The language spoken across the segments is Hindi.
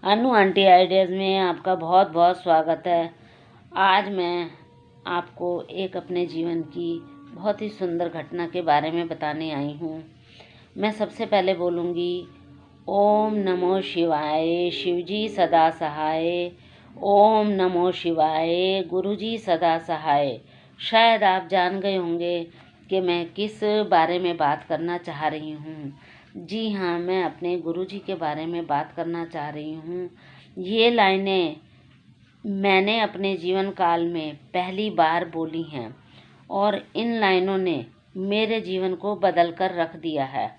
अनु आंटी आइडियाज़ में आपका बहुत बहुत स्वागत है। आज मैं आपको एक अपने जीवन की बहुत ही सुंदर घटना के बारे में बताने आई हूँ। मैं सबसे पहले बोलूँगी ओम नमो शिवाय, शिवजी सदा सहाय। ओम नमो शिवाय, गुरुजी सदा सहाय। शायद आप जान गए होंगे कि मैं किस बारे में बात करना चाह रही हूँ। जी हाँ, मैं अपने गुरुजी के बारे में बात करना चाह रही हूँ। ये लाइनें मैंने अपने जीवन काल में पहली बार बोली हैं और इन लाइनों ने मेरे जीवन को बदल कर रख दिया है।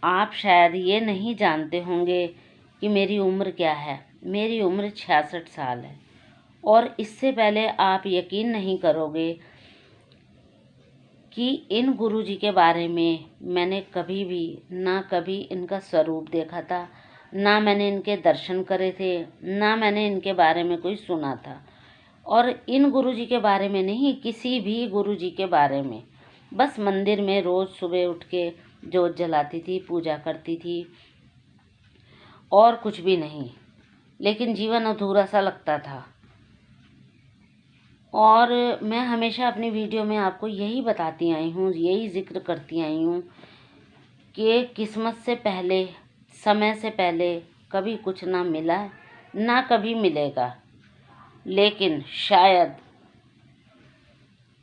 आप शायद ये नहीं जानते होंगे कि मेरी उम्र क्या है। मेरी उम्र 66 साल है और इससे पहले आप यकीन नहीं करोगे कि इन गुरुजी के बारे में मैंने कभी भी ना कभी इनका स्वरूप देखा था, ना मैंने इनके दर्शन करे थे, ना मैंने इनके बारे में कोई सुना था। और इन गुरुजी के बारे में नहीं, किसी भी गुरुजी के बारे में, बस मंदिर में रोज़ सुबह उठ के जोत जलाती थी, पूजा करती थी और कुछ भी नहीं। लेकिन जीवन अधूरा सा लगता था। और मैं हमेशा अपनी वीडियो में आपको यही बताती आई हूँ, यही जिक्र करती आई हूँ कि किस्मत से पहले, समय से पहले कभी कुछ ना मिला, ना कभी मिलेगा। लेकिन शायद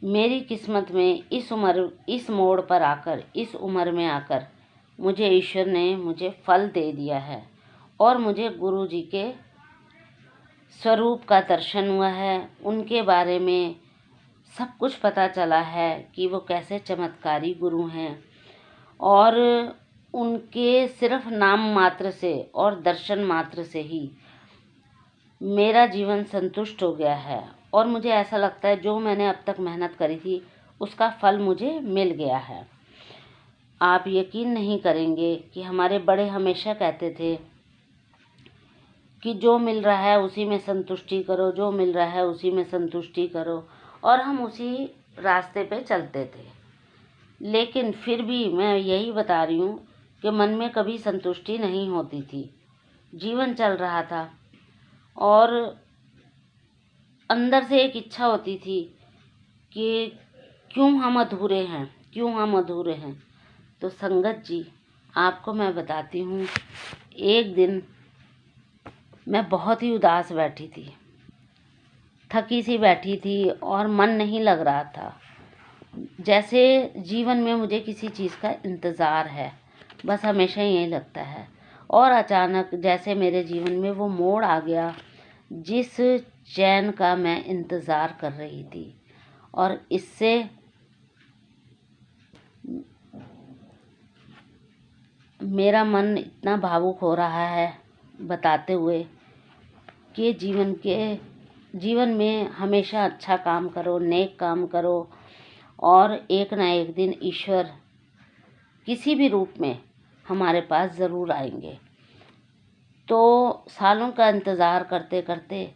मेरी किस्मत में इस मोड़ पर आकर, इस उम्र में आकर मुझे ईश्वर ने मुझे फल दे दिया है और मुझे गुरुजी के स्वरूप का दर्शन हुआ है। उनके बारे में सब कुछ पता चला है कि वो कैसे चमत्कारी गुरु हैं और उनके सिर्फ नाम मात्र से और दर्शन मात्र से ही मेरा जीवन संतुष्ट हो गया है। और मुझे ऐसा लगता है जो मैंने अब तक मेहनत करी थी उसका फल मुझे मिल गया है। आप यकीन नहीं करेंगे कि हमारे बड़े हमेशा कहते थे कि जो मिल रहा है उसी में संतुष्टि करो, जो मिल रहा है उसी में संतुष्टि करो, और हम उसी रास्ते पे चलते थे। लेकिन फिर भी मैं यही बता रही हूँ कि मन में कभी संतुष्टि नहीं होती थी। जीवन चल रहा था और अंदर से एक इच्छा होती थी कि क्यों हम अधूरे हैं, क्यों हम अधूरे हैं। तो संगत जी, आपको मैं बताती हूँ, एक दिन मैं बहुत ही उदास बैठी थी, थकी सी बैठी थी और मन नहीं लग रहा था। जैसे जीवन में मुझे किसी चीज़ का इंतज़ार है, बस हमेशा यही लगता है। और अचानक जैसे मेरे जीवन में वो मोड़ आ गया जिस चैन का मैं इंतज़ार कर रही थी। और इससे मेरा मन इतना भावुक हो रहा है बताते हुए कि जीवन में हमेशा अच्छा काम करो, नेक काम करो और एक ना एक दिन ईश्वर किसी भी रूप में हमारे पास ज़रूर आएंगे। तो सालों का इंतज़ार करते करते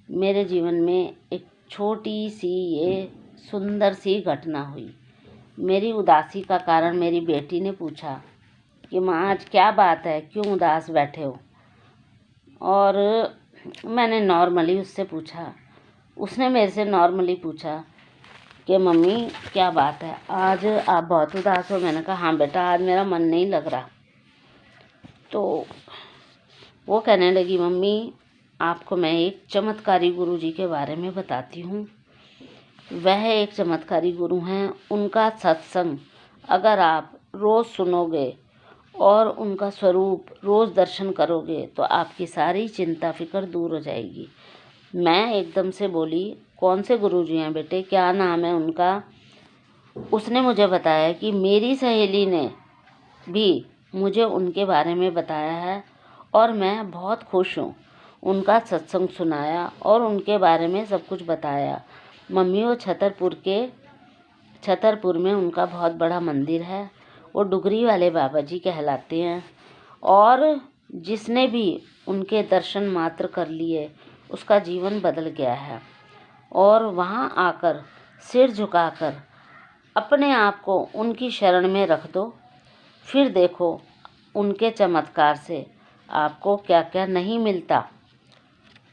मेरे जीवन में एक छोटी सी ये सुंदर सी घटना हुई। मेरी उदासी का कारण मेरी बेटी ने पूछा कि माँ आज क्या बात है, क्यों उदास बैठे हो। और मैंने नॉर्मली उससे पूछा, उसने मेरे से नॉर्मली पूछा कि मम्मी क्या बात है, आज आप बहुत उदास हो। मैंने कहा हाँ बेटा, आज मेरा मन नहीं लग रहा। तो वो कहने लगी मम्मी, आपको मैं एक चमत्कारी गुरुजी के बारे में बताती हूँ। वह एक चमत्कारी गुरु हैं। उनका सत्संग अगर आप रोज़ सुनोगे और उनका स्वरूप रोज़ दर्शन करोगे तो आपकी सारी चिंता फिक्र दूर हो जाएगी। मैं एकदम से बोली, कौन से गुरुजी हैं बेटे, क्या नाम है उनका। उसने मुझे बताया कि मेरी सहेली ने भी मुझे उनके बारे में बताया है और मैं बहुत खुश हूँ। उनका सत्संग सुनाया और उनके बारे में सब कुछ बताया। मम्मी, वो छतरपुर में उनका बहुत बड़ा मंदिर है। वो डुगरी वाले बाबा जी कहलाते हैं और जिसने भी उनके दर्शन मात्र कर लिए उसका जीवन बदल गया है। और वहाँ आकर सिर झुकाकर अपने आप को उनकी शरण में रख दो, फिर देखो उनके चमत्कार से आपको क्या क्या नहीं मिलता।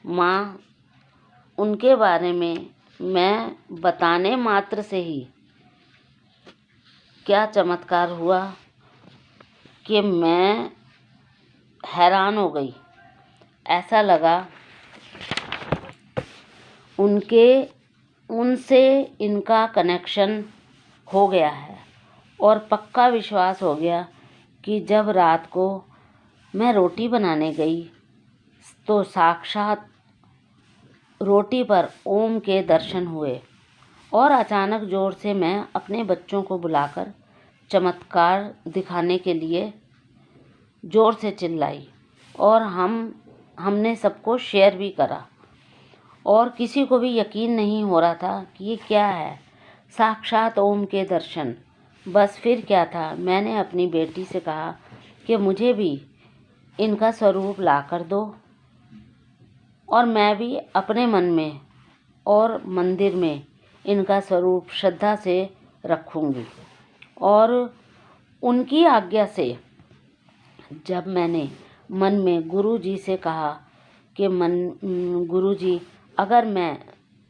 माँ, उनके बारे में मैं बताने मात्र से ही क्या चमत्कार हुआ कि मैं हैरान हो गई। ऐसा लगा उनसे इनका कनेक्शन हो गया है और पक्का विश्वास हो गया कि जब रात को मैं रोटी बनाने गई तो साक्षात रोटी पर ओम के दर्शन हुए और अचानक जोर से मैं अपने बच्चों को बुलाकर चमत्कार दिखाने के लिए जोर से चिल्लाई और हमने सबको शेयर भी करा और किसी को भी यकीन नहीं हो रहा था कि ये क्या है। साक्षात ओम के दर्शन। बस फिर क्या था, मैंने अपनी बेटी से कहा कि मुझे भी इनका स्वरूप ला कर दो और मैं भी अपने मन में और मंदिर में इनका स्वरूप श्रद्धा से रखूँगी। और उनकी आज्ञा से जब मैंने मन में गुरु जी से कहा कि गुरु जी, अगर मैं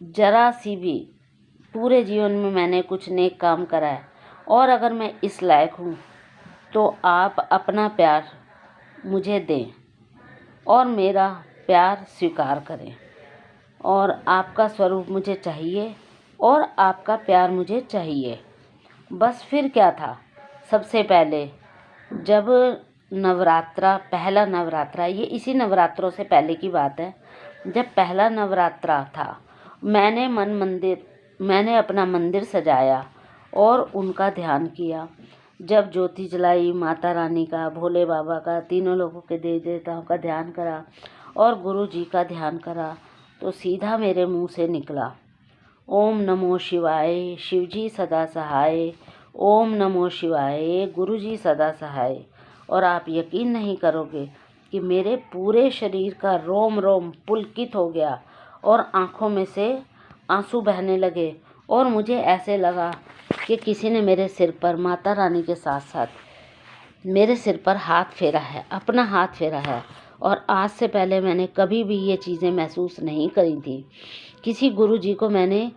जरा सी भी पूरे जीवन में मैंने कुछ नेक काम करा है और अगर मैं इस लायक हूँ तो आप अपना प्यार मुझे दें और मेरा प्यार स्वीकार करें और आपका स्वरूप मुझे चाहिए और आपका प्यार मुझे चाहिए। बस फिर क्या था, सबसे पहले जब पहला नवरात्रा, ये इसी नवरात्रों से पहले की बात है, जब पहला नवरात्रा था, मैंने अपना मंदिर सजाया और उनका ध्यान किया। जब ज्योति जलाई, माता रानी का, भोले बाबा का, तीनों लोगों के देवी देवताओं का ध्यान करा और गुरु जी का ध्यान करा तो सीधा मेरे मुंह से निकला, ओम नमो शिवाय, शिवजी सदा सहाय, ओम नमो शिवाय, गुरु जी सदा सहाय। और आप यकीन नहीं करोगे कि मेरे पूरे शरीर का रोम रोम पुलकित हो गया और आँखों में से आंसू बहने लगे और मुझे ऐसे लगा कि किसी ने मेरे सिर पर, माता रानी के साथ साथ मेरे सिर पर हाथ फेरा है, अपना हाथ फेरा है। और आज से पहले मैंने कभी भी ये चीज़ें महसूस नहीं करी थी। किसी गुरुजी को मैंने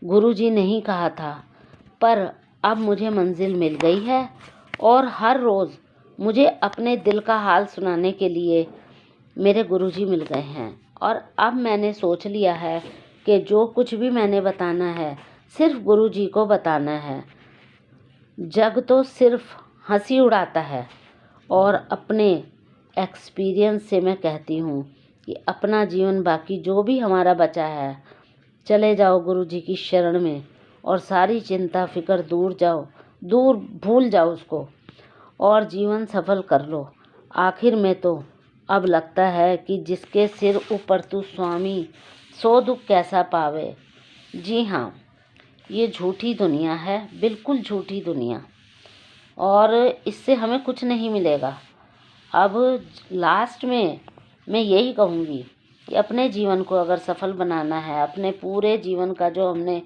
गुरुजी नहीं कहा था, पर अब मुझे मंजिल मिल गई है और हर रोज़ मुझे अपने दिल का हाल सुनाने के लिए मेरे गुरुजी मिल गए हैं। और अब मैंने सोच लिया है कि जो कुछ भी मैंने बताना है सिर्फ गुरुजी को बताना है। जग तो सिर्फ हंसी उड़ाता है और अपने एक्सपीरियंस से मैं कहती हूँ कि अपना जीवन बाकी जो भी हमारा बचा है, चले जाओ गुरुजी की शरण में और सारी चिंता फिक्र दूर भूल जाओ उसको और जीवन सफल कर लो। आखिर में तो अब लगता है कि जिसके सिर ऊपर तू स्वामी, सो दुख कैसा पावे। जी हाँ, ये झूठी दुनिया है, बिल्कुल झूठी दुनिया, और इससे हमें कुछ नहीं मिलेगा। अब लास्ट में मैं यही कहूँगी कि अपने जीवन को अगर सफल बनाना है, अपने पूरे जीवन का जो हमने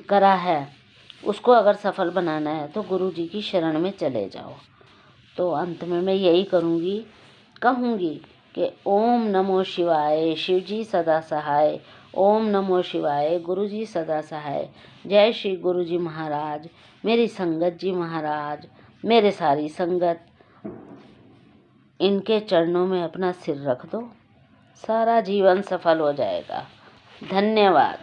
करा है उसको अगर सफल बनाना है तो गुरु जी की शरण में चले जाओ। तो अंत में मैं यही कहूँगी कि ओम नमो शिवाय, शिवजी सदा सहाय, ओम नमो शिवाय, गुरु जी सदा सहाय। जय श्री गुरु जी महाराज, मेरी संगत जी महाराज, मेरे सारी संगत, इनके चरणों में अपना सिर रख दो, सारा जीवन सफल हो जाएगा। धन्यवाद।